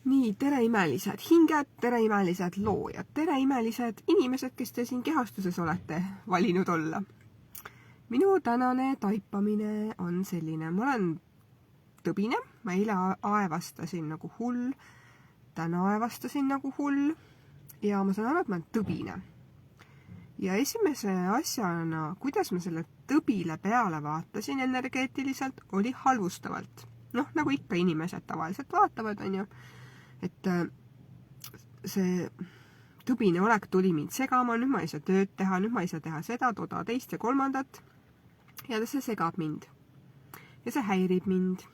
Nii, tere imelised hinged, tere imelised loojad, tere imelised inimesed, kes te siin kehastuses olete valinud olla. Minu tänane taipamine on selline, ma olen tõbine, ma eile aevastasin nagu hull, täna aevastasin nagu hull ja ma saan aru, et ma olen tõbine. Ja esimese asjana, kuidas ma selle tõbile peale vaatasin energeetiliselt, oli halvustavalt. Noh, nagu ikka inimesed tavaliselt vaatavad, on ju. Et see tõbine olek tuli mind segama, nüüd ma ei saa tööd teha, nüüd ma ei saa teha seda, toda, teist ja kolmandat. Ja see segab mind. Ja see häirib mind.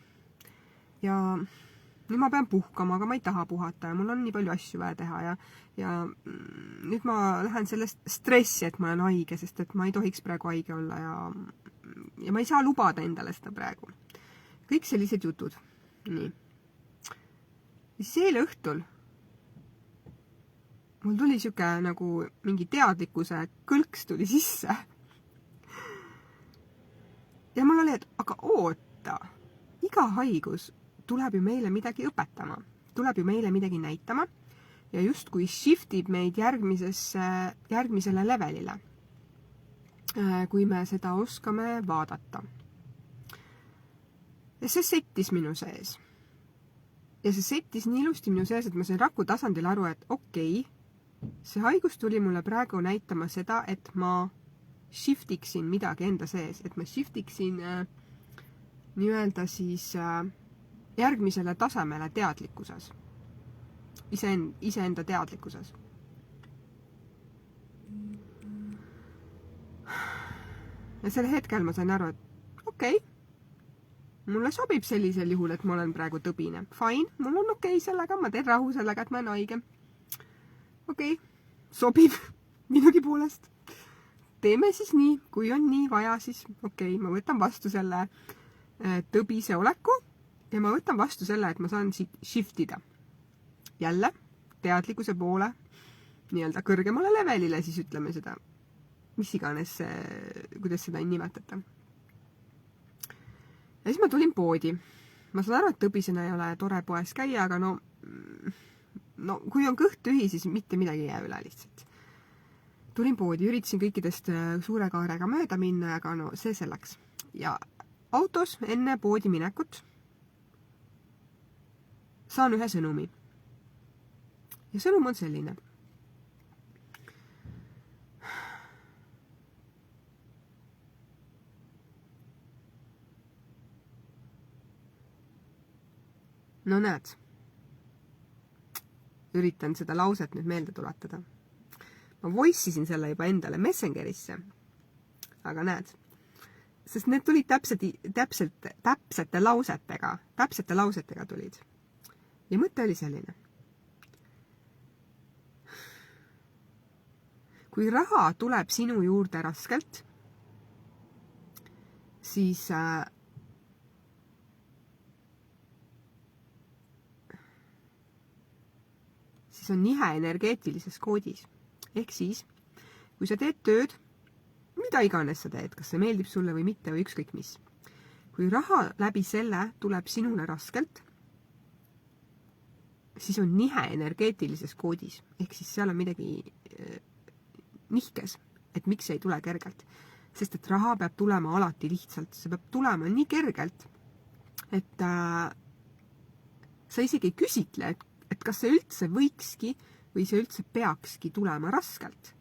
Ja nüüd ma pean puhkama, aga ma ei taha puhata ja mul on nii palju asju vaja teha. Ja nüüd ma lähen sellest stressi, et ma olen haige, sest et ma ei tohiks praegu haige olla ja ma ei saa lubada endale seda praegu. Kõik sellised jutud. Nii. Ja siis eile õhtul mul tuli siuke nagu mingi teadlikkuse kõlks tuli sisse. Ja mul oli, et aga oota, iga haigus tuleb ju meile midagi õpetama, tuleb ju meile midagi näitama ja justkui shiftib meid järgmisele levelile, kui me seda oskame vaadata. Ja see settis minu sees. Ja see settis nii ilusti minu sees, et ma sain raku tasandil aru, et okei, see haigus tuli mulle praegu näitama seda, et ma shiftiksin midagi enda sees, et ma shiftiksin nii-öelda siis järgmisele tasemele teadlikkuses, iseenda teadlikkuses. Ja selle hetkel ma sain aru, et okei, mulle sobib sellisel juhul, et ma olen praegu tõbine. Fine, mul on okei sellega, ma teen rahu sellega, et ma olen haige. Okei, sobib minugi poolest. Teeme siis nii, kui on nii vaja, siis okei, ma võtan vastu selle tõbise oleku ja ma võtan vastu selle, et ma saan siit shiftida. Jälle teadlikkuse poole, nii-öelda kõrgemale levelile, siis ütleme seda, mis iganes, kuidas seda nimetada. Ja siis ma tulin poodi. Ma saan aru, et tõbisena ei ole tore poes käia, aga no kui on kõht tühi, siis mitte midagi ei jää üle lihtsalt. Tulin poodi, üritasin kõikidest suure kaarega mööda minna, aga no see selleks. Ja autos enne poodi minekut saan ühe sõnumi. Ja sõnum on selline. No näed, üritan seda lauset nüüd meelde tuletada. Ma voice'isin selle juba endale Messengerisse, aga näed, sest need tulid täpsete lausetega tulid. Ja mõte oli selline. Kui raha tuleb sinu juurde raskelt, siis on nihe energeetilises koodis. Ehk siis, kui sa teed tööd, mida iganes sa teed, kas see meeldib sulle või mitte või ükskõik mis. Kui raha läbi selle tuleb sinule raskelt, siis on nihe energeetilises koodis. Ehk siis seal on midagi nihkes, et miks see ei tule kergelt. Sest et raha peab tulema alati lihtsalt. See peab tulema nii kergelt, et sa isegi ei küsitle, et kas see üldse võikski või see üldse peakski tulema raskelt.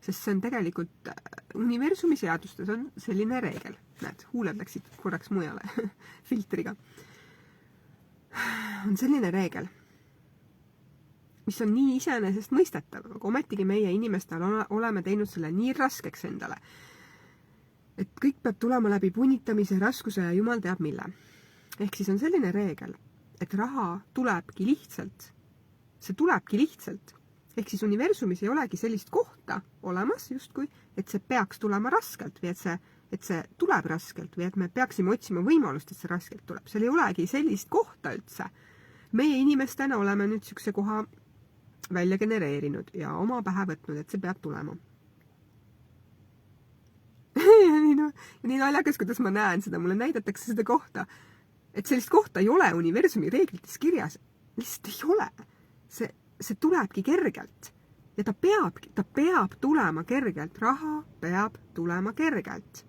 Sest see on tegelikult universumi seadustes on selline reegel. Näed, huuled läksid korraks mujale filtriga. On selline reegel, mis on nii iseenesest mõistetav, aga ometigi meie inimestel oleme teinud selle nii raskeks endale, et kõik peab tulema läbi punitamise, raskuse ja jumal teab mille. Ehk siis on selline reegel, et raha tulebki lihtsalt. See tulebki lihtsalt. Ehk siis universumis ei olegi sellist kohta olemas justkui, et see peaks tulema raskelt või et see tuleb raskelt või et me peaksime otsima võimalust, et see raskelt tuleb. Seal ei olegi sellist kohta üldse. Meie inimestena oleme nüüd sükse koha välja genereerinud ja oma pähe võtnud, et see peab tulema. Ja nii naljakas, kuidas ma näen seda, mulle näidatakse seda kohta, et sellist kohta ei ole universumi reeglites kirjas. Lihtsalt ei ole. See tulebki kergelt. Ja ta peab tulema kergelt. Raha peab tulema kergelt.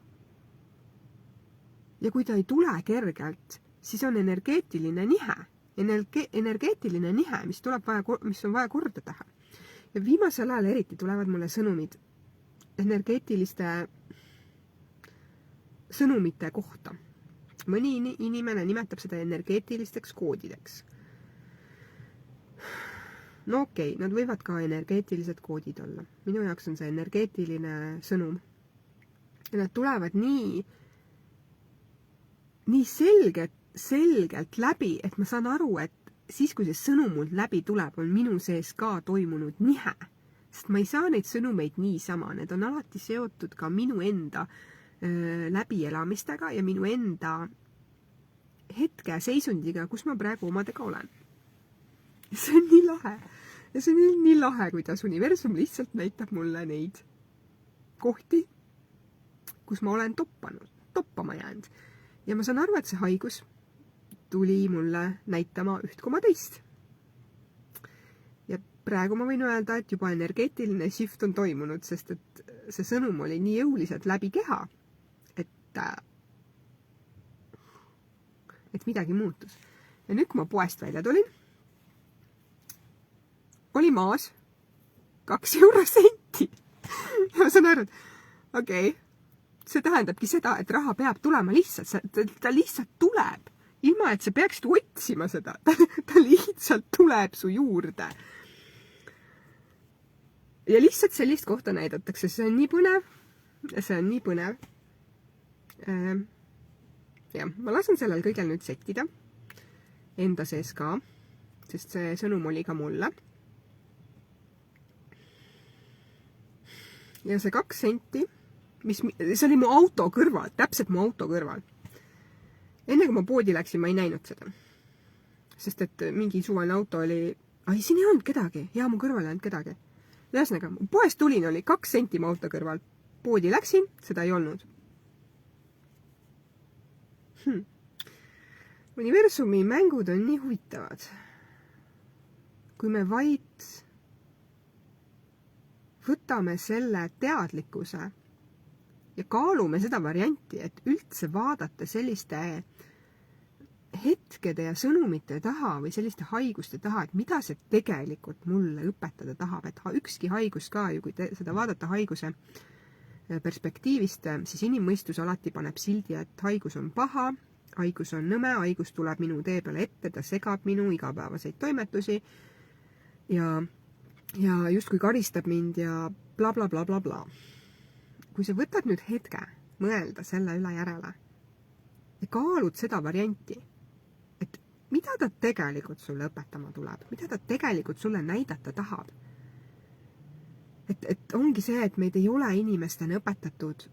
Ja kui ta ei tule kergelt, siis on energeetiline nihe. Energeetiline nihe, mis on vaja korda teha. Ja viimasel ajal eriti tulevad mulle sõnumid energeetiliste sõnumite kohta. Mõni inimene nimetab seda energeetilisteks koodideks. No okei, nad võivad ka energeetilised koodid olla. Minu jaoks on see energeetiline sõnum. Ja nad tulevad nii selgelt läbi, et ma saan aru, et siis, kui see sõnum mul läbi tuleb, on minu sees ka toimunud nihe. Sest ma ei saa neid sõnumeid niisama. Need on alati seotud ka minu enda läbielamistega ja minu enda hetke seisundiga, kus ma praegu omadega olen. See on nii lahe. Ja see on nii lahe, kuidas universum lihtsalt näitab mulle neid kohti, kus ma olen toppama jäänud. Ja ma saan aru, et see haigus tuli mulle näitama 1,2. Ja praegu ma võin öelda, et juba energeetiline shift on toimunud, sest et see sõnum oli nii jõuliselt läbi keha, et midagi muutus. Ja nüüd, kui ma poest välja tulin, oli maas 2 eurosenti. Ja ma saan aru, et okei, see tähendabki seda, et raha peab tulema lihtsalt. Ta lihtsalt tuleb. Ilma, et sa peaksid otsima seda. Ta lihtsalt tuleb su juurde. Ja lihtsalt sellist kohta näidatakse. See on nii põnev. See on nii põnev. Ja, ma lasen sellel kõigel nüüd settida. Enda sees ka. Sest see sõnum oli ka mulle. Ja see 2 senti, see oli mu auto kõrval, täpselt mu auto kõrval. Enne kui ma poodi läksin, ma ei näinud seda. Sest et mingi suvaline auto oli, siin ei olnud kedagi, mu kõrval ei olnud kedagi. Ühesõnaga, poest tulin, oli 2 senti mu auto kõrval. Poodi läksin, seda ei olnud. Universumi mängud on nii huvitavad. Kui me vaid võtame selle teadlikkuse ja kaalume seda varianti, et üldse vaadata selliste hetkede ja sõnumite taha või selliste haiguste taha, et mida see tegelikult mulle õpetada tahab. Et ükski haigus ka, kui seda vaadata haiguse perspektiivist, siis inimmõistus alati paneb sildi, et haigus on paha, haigus on nõme, haigus tuleb minu tee peale ette, ta segab minu igapäevaseid toimetusi ja justkui karistab mind ja bla bla bla bla bla. Kui sa võtad nüüd hetke mõelda selle üle järele ja kaalud seda varianti, et mida ta tegelikult sulle õpetama tuleb, mida ta tegelikult sulle näidata tahab. Et ongi see, et meid ei ole inimestena õpetatud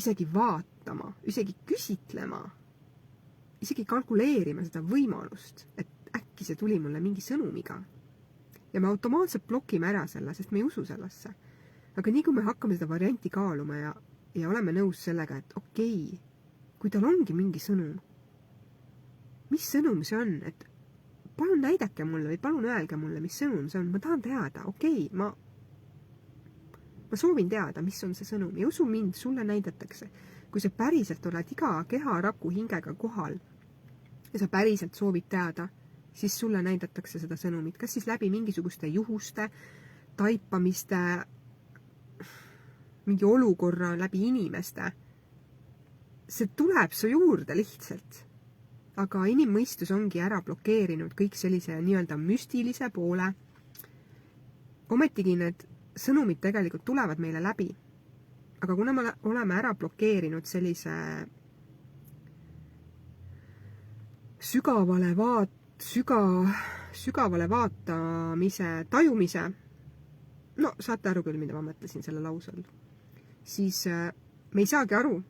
isegi vaatama, isegi küsitlema, isegi kalkuleerima seda võimalust, et äkki see tuli mulle mingi sõnumiga. Ja me automaatselt blokime ära selle, sest me ei usu sellesse. Aga nii kui me hakkame seda varianti kaaluma ja oleme nõus sellega, et okei, kui tal ongi mingi sõnum, mis sõnum see on, et palun näidake mulle või palun öelge mulle, mis sõnum see on, ma tahan teada, okei, ma soovin teada, mis on see sõnum ja usu mind, sulle näidatakse. Kui sa päriselt oled iga keha, raku, hingega kohal ja sa päriselt soovid teada, siis sulle näidatakse seda sõnumit, kas siis läbi mingisuguste juhuste, taipamiste, mingi olukorra läbi inimeste. See tuleb su juurde lihtsalt. Aga inimmõistus ongi ära blokeerinud kõik sellise nii-öelda müstilise poole. Ometigi need sõnumid tegelikult tulevad meile läbi. Aga kuna me oleme ära blokeerinud sellise sügavale vaatamise, tajumise, no saate aru küll, mida ma mõtlesin selle lausel, siis me ei saagi aru,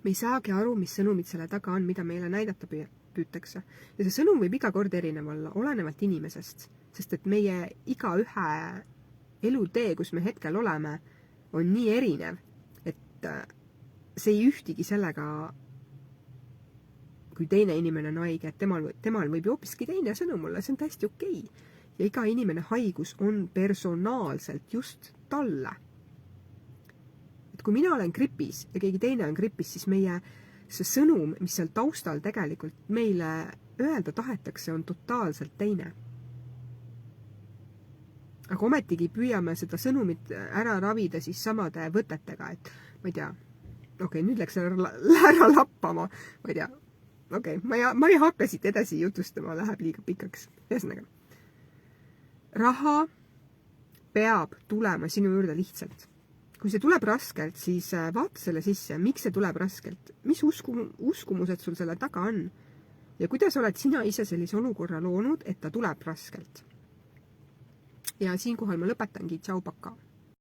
mis sõnumid selle taga on, mida meile näidata püütakse. Ja see sõnum võib iga kord erinev olla, olenevalt inimesest, sest et meie igaühe elutee, kus me hetkel oleme, on nii erinev, et see ei ühtigi sellega, kui teine inimene on haige, et temal võib ju hoopiski teine sõnum olla, see on täiesti okei. Ja iga inimene haigus on personaalselt just talle. Et kui mina olen gripis ja keegi teine on gripis, siis meie see sõnum, mis seal taustal tegelikult meile öelda tahetakse, on totaalselt teine. Aga ometigi püüame seda sõnumit ära ravida siis samade võtetega, et ma ei tea, nüüd läks ära lappama, ma ei tea, ma ei hakka siit edasi jutustama, läheb liiga pikaks. Ühesõnaga, raha peab tulema sinu juurde lihtsalt. Kui see tuleb raskelt, siis vaata selle sisse, miks see tuleb raskelt, mis uskumused sul selle taga on ja kuidas oled sina ise sellise olukorra loonud, et ta tuleb raskelt. Ja siinkohal ma lõpetangi, tšau, paka!